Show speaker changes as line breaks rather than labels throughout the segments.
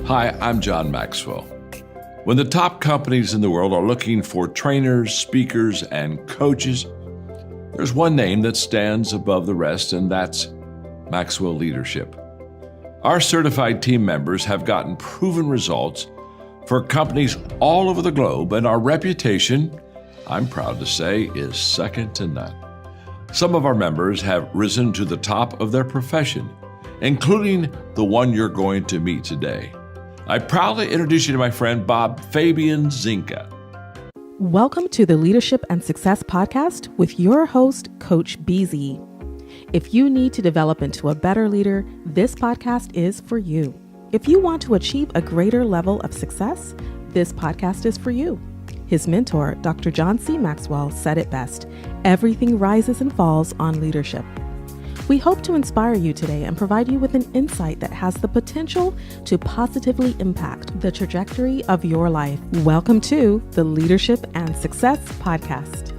Hi, I'm John Maxwell. When the top companies in the world are looking for trainers, speakers, and coaches, there's one name that stands above the rest, and that's Maxwell Leadership. Our certified team members have gotten proven results for companies all over the globe, and our reputation, I'm proud to say, is second to none. Some of our members have risen to the top of their profession, including the one you're going to meet today. I proudly introduce you to my friend Bob Fabian Zinka.
Welcome to the Leadership and Success Podcast with your host, Coach BZ. If you need to develop into a better leader, this podcast is for you. If you want to achieve a greater level of success, this podcast is for you. His mentor, Dr. John C. Maxwell, said it best: everything rises and falls on leadership. We hope to inspire you today and provide you with an insight that has the potential to positively impact the trajectory of your life. Welcome to the Leadership and Success Podcast.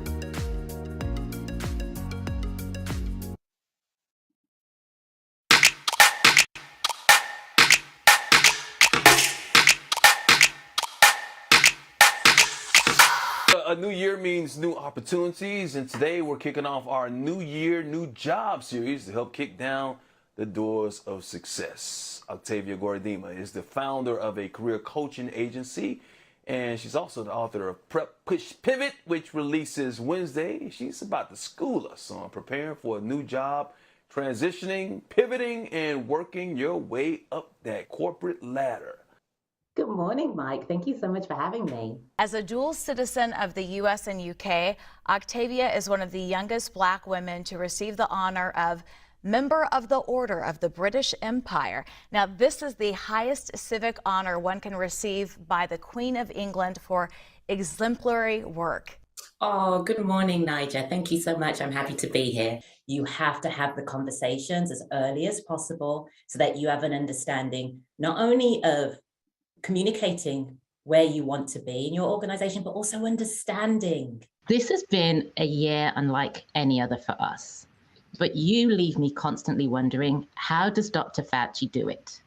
A new year means new opportunities, and today we're kicking off our New Year, New Job series to help kick down the doors of success. Octavia Goredema is the founder of a career coaching agency, and she's also the author of Prep, Push, Pivot, which releases Wednesday. She's about to school us on preparing for a new job, transitioning, pivoting, and working your way up that corporate ladder.
Good morning, Mike. Thank you so much for having me.
As a dual citizen of the U.S. and UK, Octavia is one of the youngest Black women to receive the honor of Member of the Order of the British Empire. Now, this is the highest civic honor one can receive by the Queen of England for exemplary work.
Oh, good morning, Nigel. Thank you so much. I'm happy to be here. You have to have the conversations as early as possible so that you have an understanding not only of communicating where you want to be in your organization, but also understanding.
This has been a year unlike any other for us, but you leave me constantly wondering, how does Dr. Fauci do it?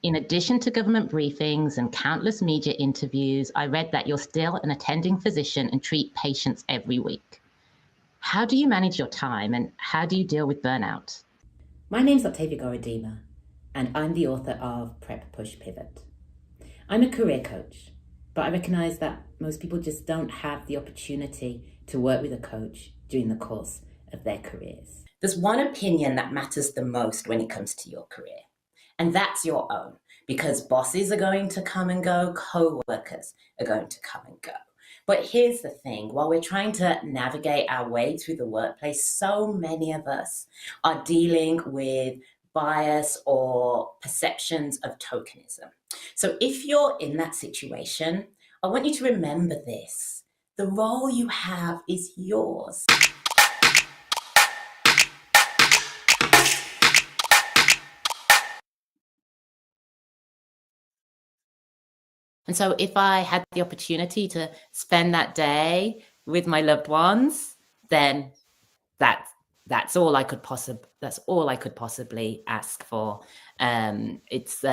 In addition to government briefings and countless media interviews, I read that you're still an attending physician and treat patients every week. How do you manage your time, and how do you deal with burnout?
My name's Octavia Goredema, and I'm the author of Prep, Push, Pivot. I'm a career coach, but I recognize that most people just don't have the opportunity to work with a coach during the course of their careers. There's one opinion that matters the most when it comes to your career, and that's your own, because bosses are going to come and go, co-workers are going to come and go. But here's the thing, while we're trying to navigate our way through the workplace, so many of us are dealing with bias or perceptions of tokenism. So if you're in that situation, I want you to remember this. The role you have is yours. And so if I had the opportunity to spend that day with my loved ones, then that's all I could possibly ask for. It's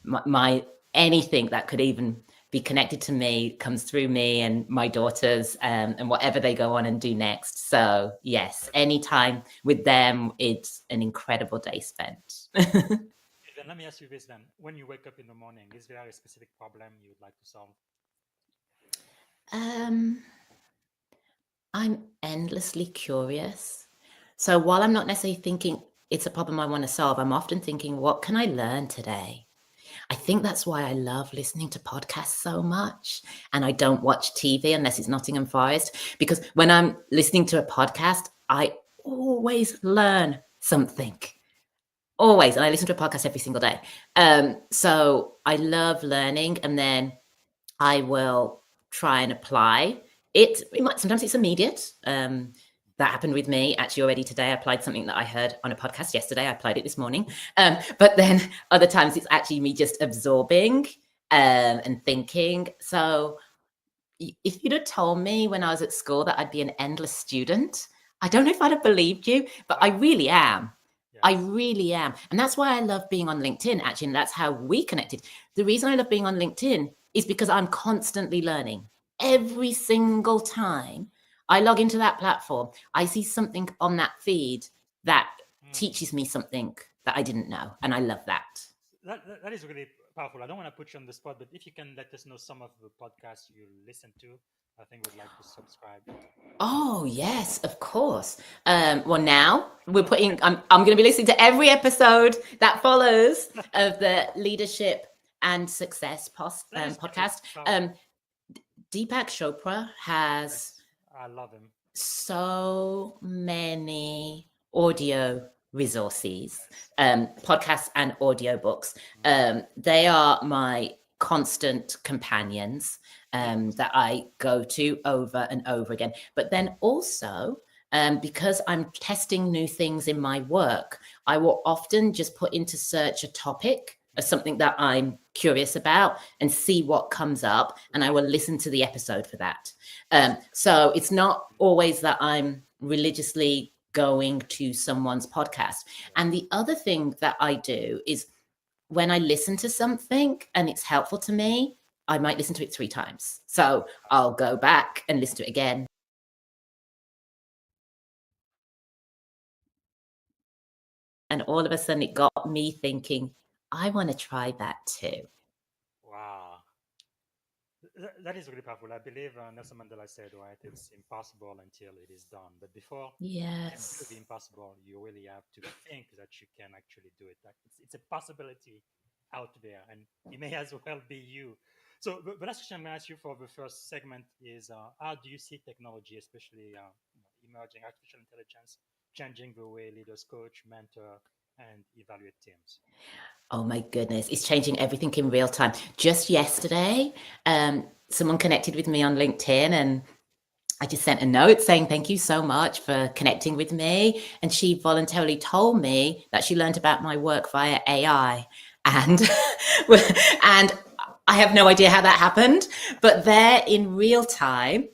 my anything that could even be connected to me comes through me and my daughters, and whatever they go on and do next. So yes, anytime with them, it's an incredible day spent.
Then let me ask you this then. When you wake up in the morning, is there a specific problem you would like to solve?
I'm endlessly curious. So while I'm not necessarily thinking it's a problem I want to solve, I'm often thinking, what can I learn today? I think that's why I love listening to podcasts so much. And I don't watch TV unless it's Nottingham Forest, because when I'm listening to a podcast, I always learn something. Always. And I listen to a podcast every single day. So I love learning, and then I will try and apply it. Sometimes it's immediate. That happened with me actually already today. I applied something that I heard on a podcast yesterday. I applied it this morning. But then other times it's actually me just absorbing and thinking. So if you'd have told me when I was at school that I'd be an endless student, I don't know if I'd have believed you, but I really am. I really am. And that's why I love being on LinkedIn, actually. And that's how we connected. The reason I love being on LinkedIn is because I'm constantly learning. Every single time I log into that platform, I see something on that feed that teaches me something that I didn't know. And I love that.
That is really powerful. I don't want to put you on the spot, but if you can let us know some of the podcasts you listen to, I think we'd like to subscribe.
Oh, yes, of course. Well, now we're putting, I'm going to be listening to every episode that follows of the Leadership and Success podcast. Deepak Chopra has
I love him.
so many audio resources, podcasts and audiobooks. They are my constant companions that I go to over and over again. But then also, because I'm testing new things in my work, I will often just put into search a topic of something that I'm curious about and see what comes up, and I will listen to the episode for that. So it's not always that I'm religiously going to someone's podcast. And the other thing that I do is when I listen to something and it's helpful to me, I might listen to it 3 times. So I'll go back and listen to it again. And all of a sudden it got me thinking, I want to try that too.
Wow. That is really powerful. I believe Nelson Mandela said, right, it's impossible until it is done. But before you can do the impossible, you really have to think that you can actually do it. Like it's a possibility out there, and it may as well be you. So the last question I'm going to ask you for the first segment is how do you see technology, especially emerging artificial intelligence, changing the way leaders coach, mentor, and evaluate teams?
Oh my goodness, it's changing everything in real time. Just yesterday, someone connected with me on LinkedIn, and I just sent a note saying, thank you so much for connecting with me. And she voluntarily told me that she learned about my work via AI. And, and I have no idea how that happened, but there in real time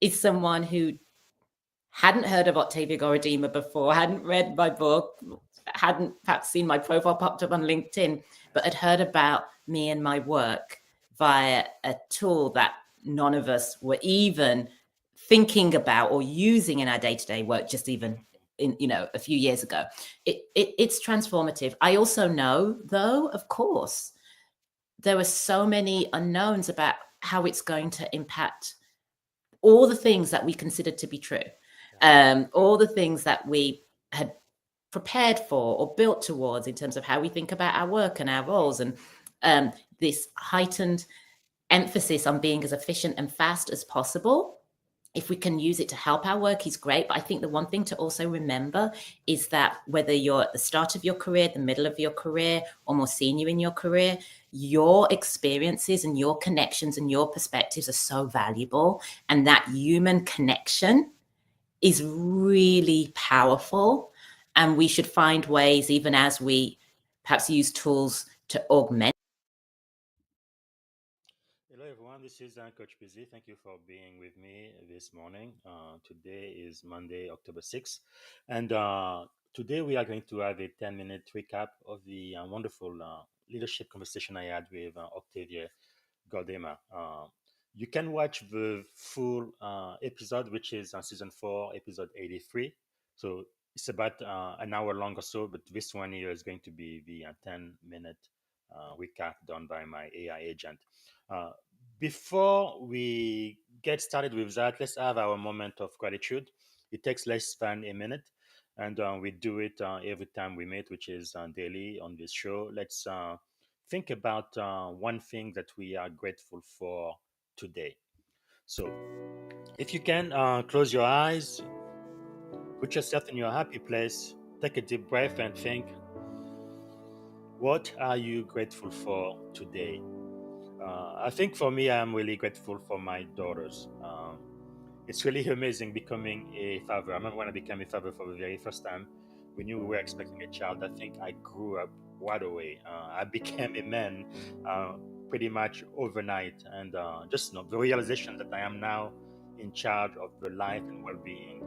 is someone who hadn't heard of Octavia Goredema before, hadn't read my book, hadn't perhaps seen my profile popped up on LinkedIn, but had heard about me and my work via a tool that none of us were even thinking about or using in our day-to-day work, just even in a few years ago. It's transformative. I also know, though, of course, there were so many unknowns about how it's going to impact all the things that we considered to be true, all the things that we had prepared for or built towards in terms of how we think about our work and our roles, and this heightened emphasis on being as efficient and fast as possible. If we can use it to help our work is great. But I think the one thing to also remember is that whether you're at the start of your career, the middle of your career, or more senior in your career, your experiences and your connections and your perspectives are so valuable. And that human connection is really powerful. And we should find ways, even as we perhaps use tools to augment.
Hello, everyone. This is Coach Busy. Thank you for being with me this morning. Today is Monday, October 6th. And today we are going to have a 10-minute recap of the wonderful leadership conversation I had with Octavia Goredema. You can watch the full episode, which is on season 4, episode 83. So it's about an hour long or so, but this one here is going to be the 10-minute recap done by my AI agent. Uh, Before we get started with that, let's have our moment of gratitude. It takes less than a minute, and we do it every time we meet, which is daily on this show. Let's think about one thing that we are grateful for today. So, if you can, close your eyes, put yourself in your happy place, take a deep breath, and think, what are you grateful for today? I think for me, I'm really grateful for my daughters. It's really amazing becoming a father. I remember when I became a father for the very first time. We knew we were expecting a child. I think I grew up right away. I became a man uh, pretty much overnight, and just the realization that I am now in charge of the life and well-being,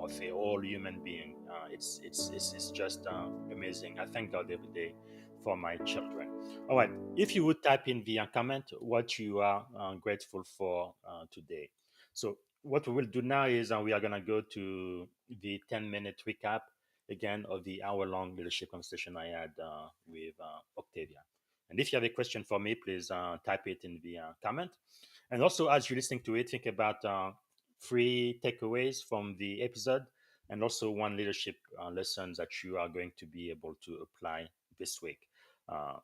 of a whole human being. It's just amazing. I thank God every day for my children. All right, if you would type in the comment what you are grateful for today. So what we will do now is we are going to go to the 10-minute recap again of the hour-long leadership conversation I had with Octavia. And if you have a question for me, please type it in the comment. And also, as you're listening to it, think about 3 takeaways from the episode and also one leadership lesson that you are going to be able to apply this week. Uh,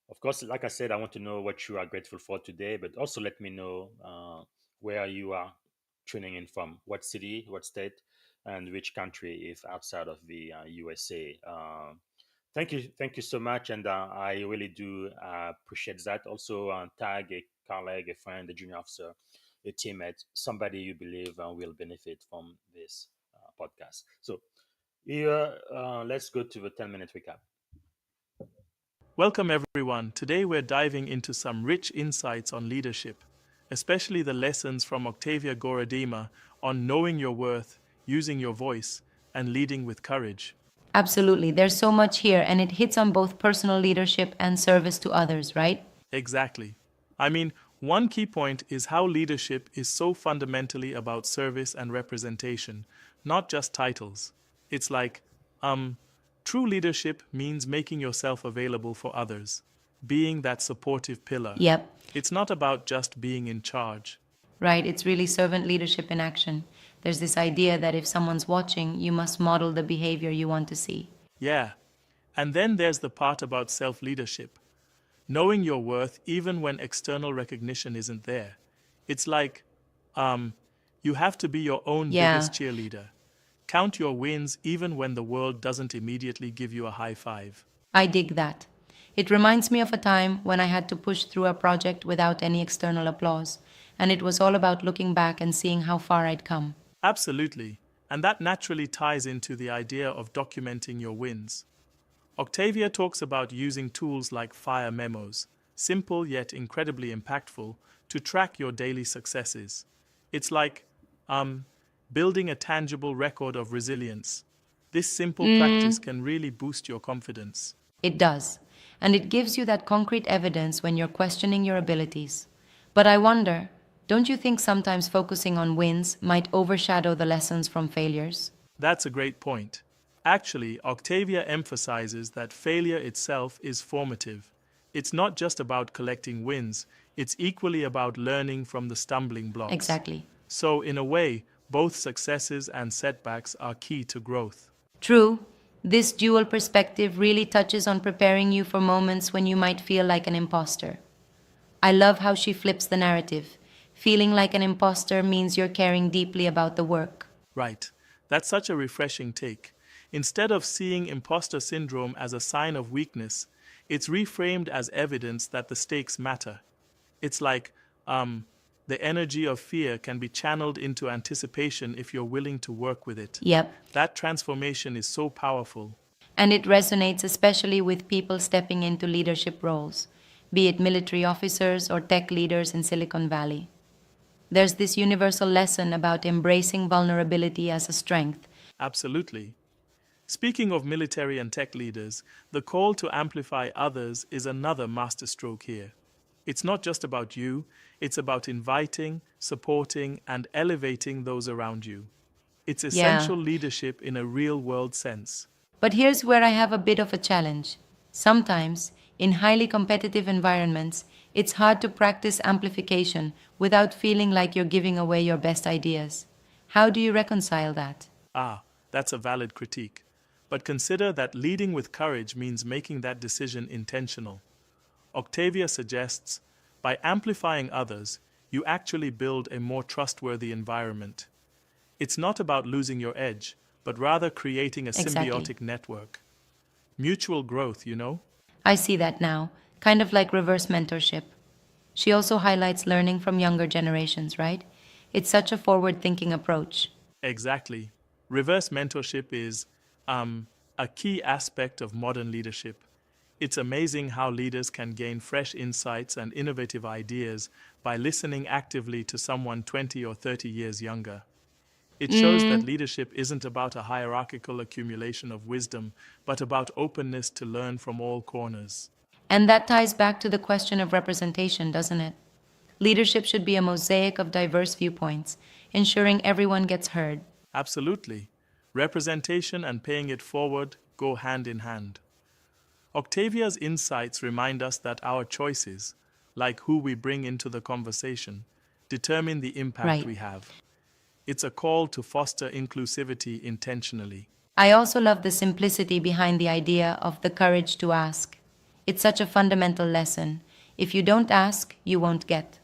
of course, like I said, I want to know what you are grateful for today, but also let me know where you are tuning in from, what city, what state, and which country, if outside of the USA. Thank you so much, and I really do appreciate that. Also, tag a colleague, a friend, a junior officer, a teammate, somebody you believe will benefit from this podcast. So, here, let's go to the 10-minute recap.
Welcome, everyone. Today we're diving into some rich insights on leadership, especially the lessons from Octavia Goredema on knowing your worth, using your voice, and leading with courage.
Absolutely. There's so much here, and it hits on both personal leadership and service to others, right?
Exactly. I mean, one key point is how leadership is so fundamentally about service and representation, not just titles. It's like, true leadership means making yourself available for others, being that supportive pillar.
Yep,
It's not about just being in charge.
right. It's really servant leadership in action. There's this idea that if someone's watching, you must model the behavior you want to see.
Yeah. And then there's the part about self-leadership. Knowing your worth even when external recognition isn't there. It's like, you have to be your own
Yeah.
biggest cheerleader. Count your wins even when the world doesn't immediately give you a high five.
I dig that. It reminds me of a time when I had to push through a project without any external applause, and it was all about looking back and seeing how far I'd come.
Absolutely. And that naturally ties into the idea of documenting your wins. Octavia talks about using tools like Fire Memos, simple yet incredibly impactful, to track your daily successes. It's like, building a tangible record of resilience. This simple practice can really boost your confidence.
It does, and it gives you that concrete evidence when you're questioning your abilities. But I wonder, don't you think sometimes focusing on wins might overshadow the lessons from failures?
That's a great point. Actually, Octavia emphasizes that failure itself is formative. It's not just about collecting wins, it's equally about learning from the stumbling blocks.
Exactly.
So, in a way, both successes and setbacks are key to growth.
True, this dual perspective really touches on preparing you for moments when you might feel like an imposter. I love how she flips the narrative. Feeling like an imposter means you're caring deeply about the work.
Right. That's such a refreshing take. Instead of seeing imposter syndrome as a sign of weakness, it's reframed as evidence that the stakes matter. It's like, the energy of fear can be channeled into anticipation if you're willing to work with it.
Yep,
That transformation is so powerful.
and it resonates especially with people stepping into leadership roles, be it military officers or tech leaders in Silicon Valley. There's this universal lesson about embracing vulnerability as a strength.
Absolutely. Speaking of military and tech leaders, the call to amplify others is another masterstroke here. It's not just about you, it's about inviting, supporting, and elevating those around you. It's essential leadership in a real-world sense.
But here's where I have a bit of a challenge. Sometimes, in highly competitive environments, it's hard to practice amplification without feeling like you're giving away your best ideas. How do you reconcile that?
That's a valid critique. But consider that leading with courage means making that decision intentional. Octavia suggests, by amplifying others, you actually build a more trustworthy environment. It's not about losing your edge, but rather creating a symbiotic network. Mutual growth, you know?
I see that now, kind of like reverse mentorship. She also highlights learning from younger generations, right? It's such a forward-thinking approach.
Exactly. Reverse mentorship is a key aspect of modern leadership. It's amazing how leaders can gain fresh insights and innovative ideas by listening actively to someone 20 or 30 years younger. It shows that leadership isn't about a hierarchical accumulation of wisdom, but about openness to learn from all corners.
And that ties back to the question of representation, doesn't it? Leadership should be a mosaic of diverse viewpoints, ensuring everyone gets heard.
Absolutely. Representation and paying it forward go hand in hand. Octavia's insights remind us that our choices, like who we bring into the conversation, determine the impact
Right.
we have. It's a call to foster inclusivity intentionally.
I also love the simplicity behind the idea of the courage to ask. It's such a fundamental lesson. If you don't ask, you won't get.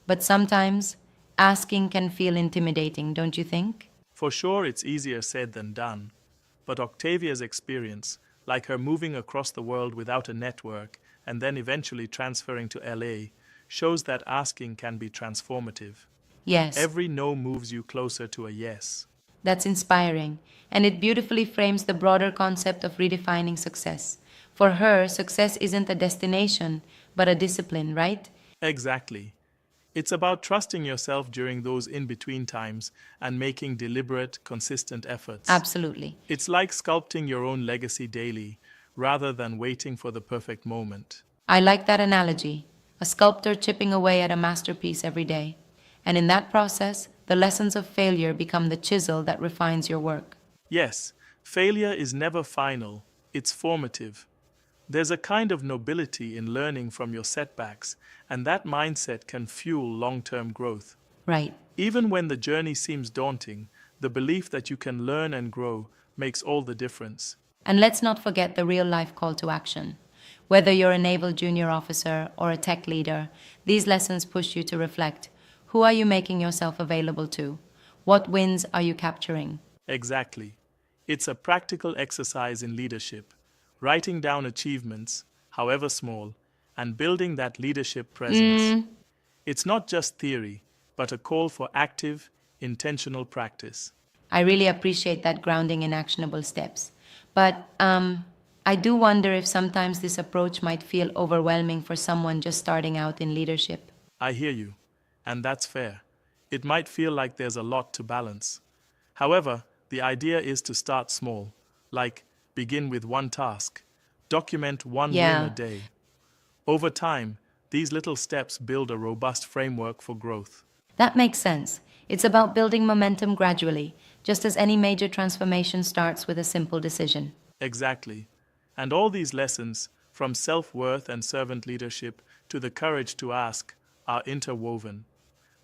But sometimes, asking can feel intimidating, don't you think?
For sure, it's easier said than done. But Octavia's experience, like her moving across the world without a network and then eventually transferring to LA, shows that asking can be transformative.
Yes,
Every no moves you closer to a yes.
that's inspiring, and it beautifully frames the broader concept of redefining success. For her, success isn't a destination, but a discipline, right?
Exactly. It's about trusting yourself during those in-between times and making deliberate, consistent efforts.
Absolutely.
It's like sculpting your own legacy daily, rather than waiting for the perfect moment.
I like that analogy. A sculptor chipping away at a masterpiece every day. And in that process, the lessons of failure become the chisel that refines your work.
Yes, failure is never final, it's formative. There's a kind of nobility in learning from your setbacks, and that mindset can fuel long-term growth.
Right.
Even when the journey seems daunting, the belief that you can learn and grow makes all the difference.
And let's not forget the real life call to action. Whether you're a naval junior officer or a tech leader, these lessons push you to reflect. Who are you making yourself available to? What wins are you capturing?
Exactly. It's a practical exercise in leadership, writing down achievements, however small, and building that leadership presence. It's not just theory, but a call for active, intentional practice.
I really appreciate that grounding in actionable steps. But I do wonder if sometimes this approach might feel overwhelming for someone just starting out in leadership.
I hear you, and that's fair. It might feel like there's a lot to balance. However, the idea is to start small, like begin with one task, document one win a day. Over time, these little steps build a robust framework for growth.
That makes sense. It's about building momentum gradually, just as any major transformation starts with a simple decision.
Exactly. And all these lessons, from self-worth and servant leadership to the courage to ask, are interwoven.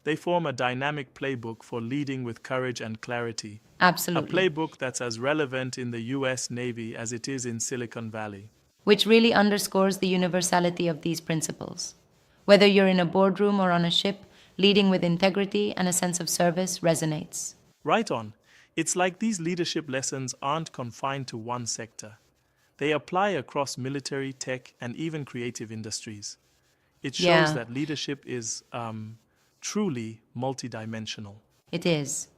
They form a dynamic playbook for leading with courage and clarity.
Absolutely.
A playbook that's as relevant in the US Navy as it is in Silicon Valley.
Which really underscores the universality of these principles. Whether you're in a boardroom or on a ship, leading with integrity and a sense of service resonates.
Right on. It's like these leadership lessons aren't confined to one sector. They apply across military, tech, and even creative industries. It shows that leadership is truly multidimensional.
It is.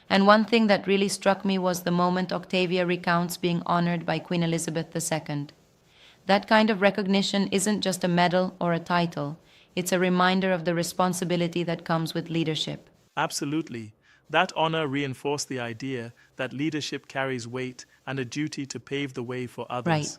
And one thing that really struck me was the moment Octavia recounts being honored by Queen Elizabeth II. That kind of recognition isn't just a medal or a title. It's a reminder of the responsibility that comes with leadership.
Absolutely. That honor reinforced the idea that leadership carries weight and a duty to pave the way for others.
Right.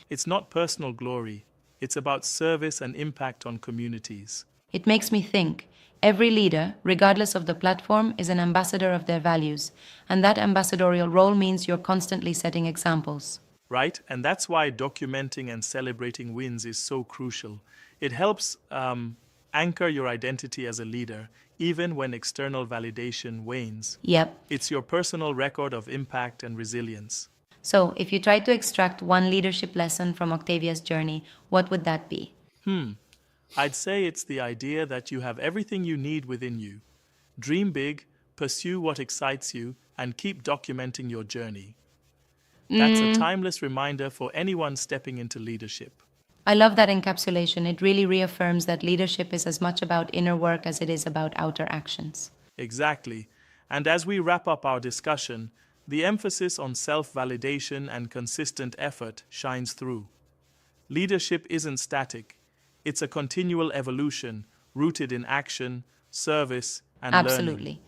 It's not personal glory. It's about service and impact on communities.
It makes me think. Every leader, regardless of the platform, is an ambassador of their values, and that ambassadorial role means you're constantly setting examples.
Right? And that's why documenting and celebrating wins is so crucial. It helps anchor your identity as a leader, even when external validation wanes.
Yep.
It's your personal record of impact and resilience.
So, if you try to extract one leadership lesson from Octavia's journey, what would that be?
I'd say it's the idea that you have everything you need within you. Dream big, pursue what excites you, and keep documenting your journey. That's a timeless reminder for anyone stepping into leadership.
I love that encapsulation. It really reaffirms that leadership is as much about inner work as it is about outer actions.
Exactly. And as we wrap up our discussion, the emphasis on self-validation and consistent effort shines through. Leadership isn't static. It's a continual evolution rooted in action, service, and learning.
Absolutely.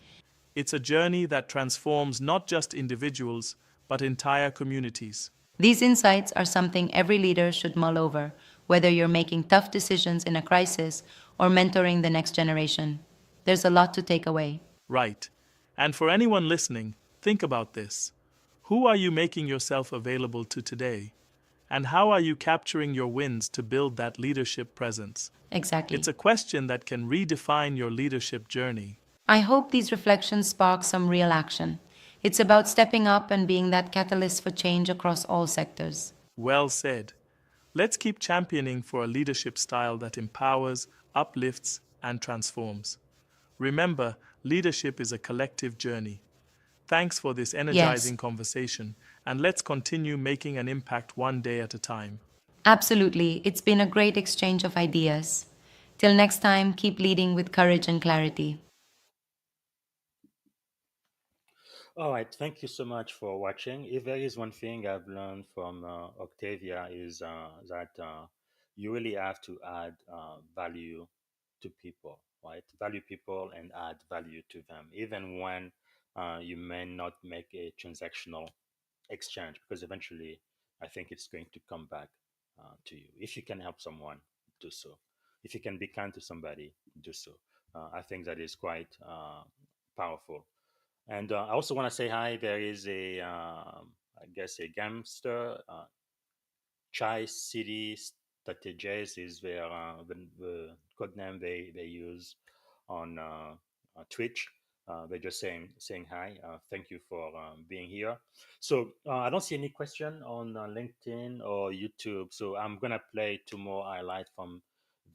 It's a journey that transforms not just individuals, but entire communities.
These insights are something every leader should mull over, whether you're making tough decisions in a crisis or mentoring the next generation. There's a lot to take away.
Right. And for anyone listening, think about this. Who are you making yourself available to today? And how are you capturing your wins to build that leadership presence?
Exactly.
It's a question that can redefine your leadership journey.
I hope these reflections spark some real action. It's about stepping up and being that catalyst for change across all sectors.
Well said. Let's keep championing for a leadership style that empowers, uplifts, and transforms. Remember, leadership is a collective journey. Thanks for this energizing conversation, and let's continue making an impact one day at a time.
Absolutely. It's been a great exchange of ideas. Till next time, keep leading with courage and clarity.
All right, thank you so much for watching. If there is one thing I've learned from Octavia is that you really have to add value to people, right? Value people and add value to them, even when you may not make a transactional exchange, because eventually I think it's going to come back to you. If you can help someone, do so. If you can be kind to somebody, do so. I think that is quite powerful. And I also want to say hi. There is I guess, a gangster. Chai City Strategies is the code name they use on Twitch. They're just saying hi. Thank you for being here. So I don't see any question on LinkedIn or YouTube. So I'm gonna play two more highlights from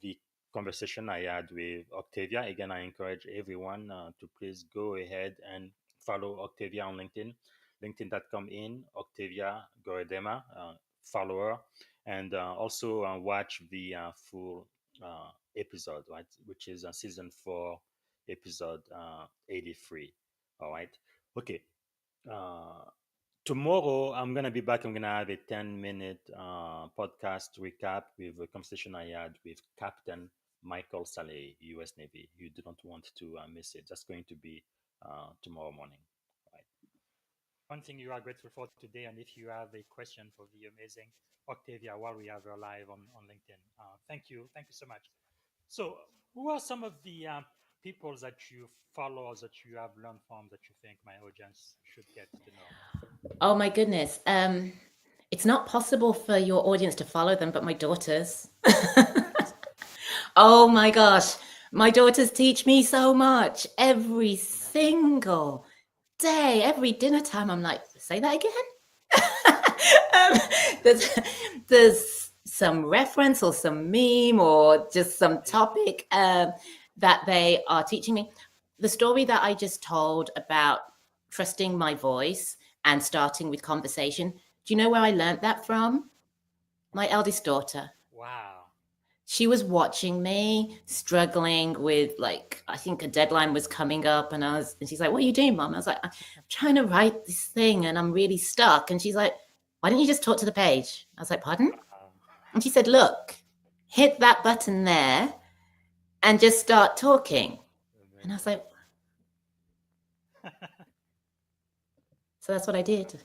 the conversation I had with Octavia. Again, I encourage everyone to please go ahead and follow Octavia on LinkedIn. LinkedIn.com in Octavia Goredema. Follow her and also watch the full episode, right, which is season 4, episode 83. All right. Okay. Uh, Tomorrow I'm gonna be back. I'm gonna have a 10-minute podcast recap with a conversation I had with Captain Michael Saleh, U.S. Navy. You do not want to miss it. That's going to be tomorrow morning. Right. One thing you are grateful for today, and if you have a question for the amazing Octavia while we have her live on LinkedIn, thank you so much. So, who are some of the people that you follow or that you have learned from that you think my audience should get to know?
Oh my goodness. It's not possible for your audience to follow them, but my daughters. Oh my gosh. My daughters teach me so much every single day, every dinner time. I'm like, say that again. There's some reference or some meme or just some topic that they are teaching me. The story that I just told about trusting my voice and starting with conversation. Do you know where I learned that from? My eldest daughter.
Wow.
She was watching me struggling with, like, I think a deadline was coming up, and she's like, "What are you doing, Mom?" I was like, "I'm trying to write this thing and I'm really stuck." And she's like, "Why don't you just talk to the page?" I was like, "Pardon?" And she said, "Look, hit that button there and just start talking." And I was like, so that's what I did.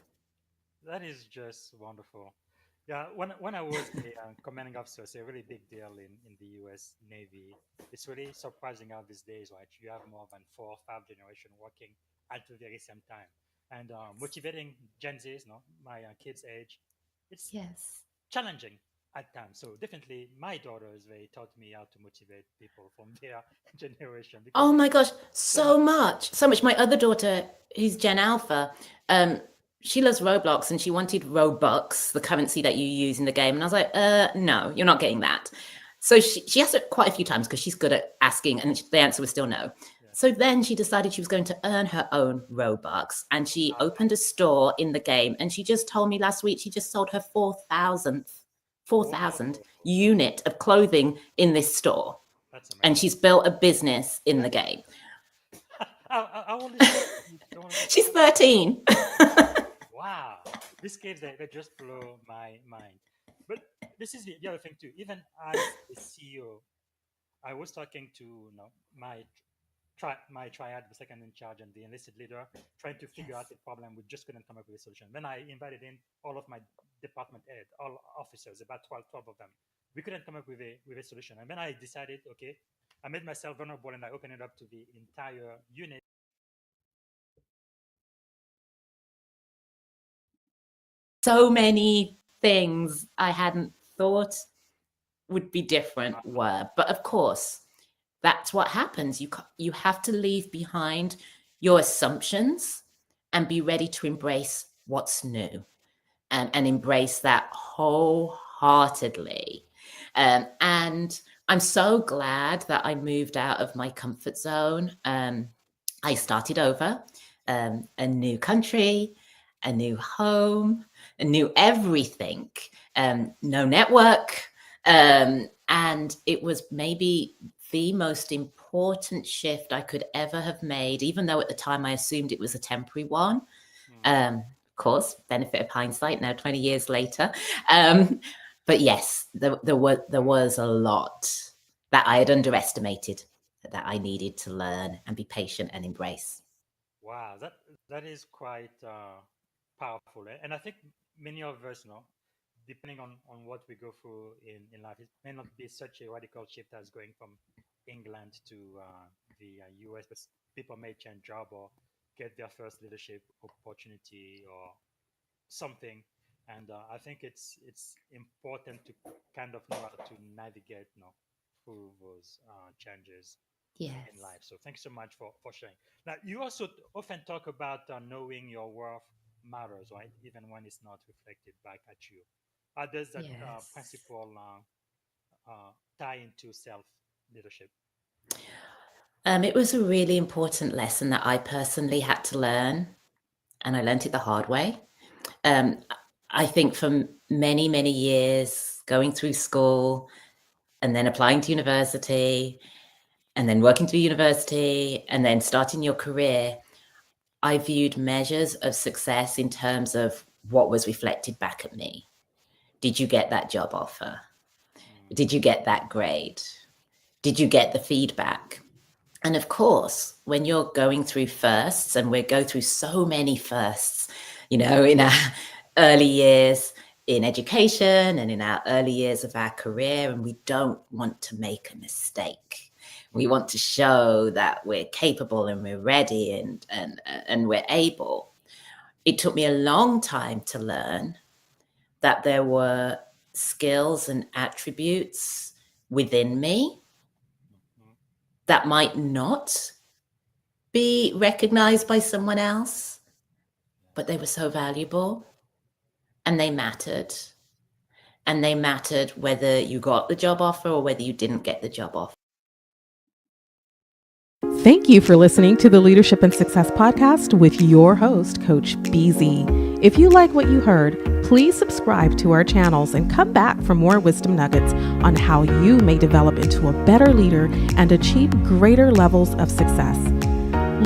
That is just wonderful. Yeah, when I was a commanding officer, it's a really big deal in the U.S. Navy. It's really surprising how these days, right? You have more than 4 or 5 generation working at the very same time, and motivating Gen Zs, no, my kids' age, it's
Yes.
challenging at times. So definitely, my daughters, they taught me how to motivate people from their generation. Because
Oh my gosh, so much. My other daughter, who's Gen Alpha, she loves Roblox and she wanted Robux, the currency that you use in the game. And I was like, no, you're not getting that. So she asked it quite a few times because she's good at asking, and the answer was still no. So then she decided she was going to earn her own Robux, and she opened a store in the game. And she just told me last week she just sold her 4,000 unit of clothing in this store.
That's amazing.
And she's built a business in the game.
How old is she?
She's 13.
Wow, these kids, they just blow my mind. But this is the other thing too. Even as a CEO, I was talking to my my triad, the second in charge, and the enlisted leader, trying to figure out the problem. We just couldn't come up with a solution. Then I invited in all of my department head, all officers, about 12 of them. We couldn't come up with a solution. And then I decided, okay, I made myself vulnerable and I opened it up to the entire unit.
So many things I hadn't thought would be different were. But of course, that's what happens. You have to leave behind your assumptions and be ready to embrace what's new and embrace that wholeheartedly. And I'm so glad that I moved out of my comfort zone. I started over, a new country, a new home, a new everything, no network. And it was maybe the most important shift I could ever have made, even though at the time I assumed it was a temporary one. Of course, benefit of hindsight now, 20 years later. But yes, there was a lot that I had underestimated that I needed to learn and be patient and embrace.
Wow, that is quite powerful. And I think many of us know, depending on what we go through in life, it may not be such a radical shift as going from England to the US, but people may change job or get their first leadership opportunity or something. And I think it's important to kind of know how to navigate through those changes in life. So thanks so much for sharing. Now, you also often talk about knowing your worth matters, right? Even when it's not reflected back at you. How does that principle tie into self-leadership?
It was a really important lesson that I personally had to learn, and I learned it the hard way. I think for many, many years, going through school and then applying to university and then working through university and then starting your career, I viewed measures of success in terms of what was reflected back at me. Did you get that job offer? Did you get that grade? Did you get the feedback? And of course, when you're going through firsts, and we go through so many firsts, in our early years in education and in our early years of our career, and we don't want to make a mistake. We want to show that we're capable and we're ready and we're able. It took me a long time to learn that there were skills and attributes within me that might not be recognized by someone else, but they were so valuable and they mattered. And they mattered whether you got the job offer or whether you didn't get the job offer.
Thank you for listening to the Leadership and Success Podcast with your host, Coach BZ. If you like what you heard, please subscribe to our channels and come back for more wisdom nuggets on how you may develop into a better leader and achieve greater levels of success.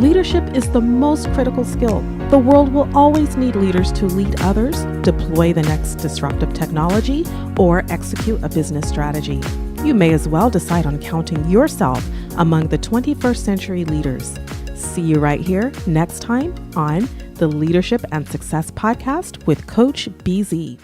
Leadership is the most critical skill. The world will always need leaders to lead others, deploy the next disruptive technology, or execute a business strategy. You may as well decide on counting yourself among the 21st century leaders. See you right here next time on the Leadership and Success Podcast with Coach BZ.